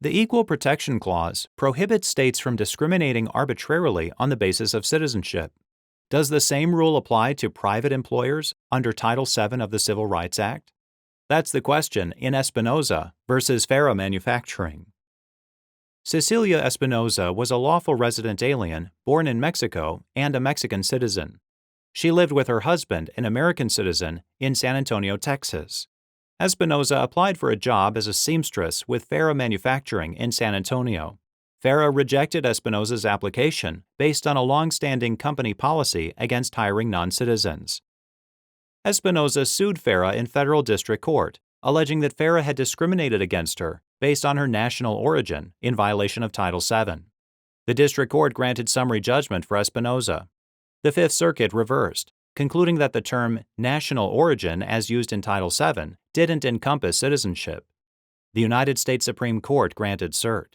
The Equal Protection Clause prohibits states from discriminating arbitrarily on the basis of citizenship. Does the same rule apply to private employers under Title VII of the Civil Rights Act? That's the question in Espinoza versus Farah Manufacturing. Cecilia Espinoza was a lawful resident alien born in Mexico and a Mexican citizen. She lived with her husband, an American citizen, in San Antonio, Texas. Espinoza applied for a job as a seamstress with Farah Manufacturing in San Antonio. Farah rejected Espinoza's application based on a long-standing company policy against hiring non-citizens. Espinoza sued Farah in federal district court, alleging that Farah had discriminated against her based on her national origin in violation of Title VII. The district court granted summary judgment for Espinoza. The Fifth Circuit reversed, concluding that the term national origin as used in Title VII didn't encompass citizenship. The United States Supreme Court granted cert.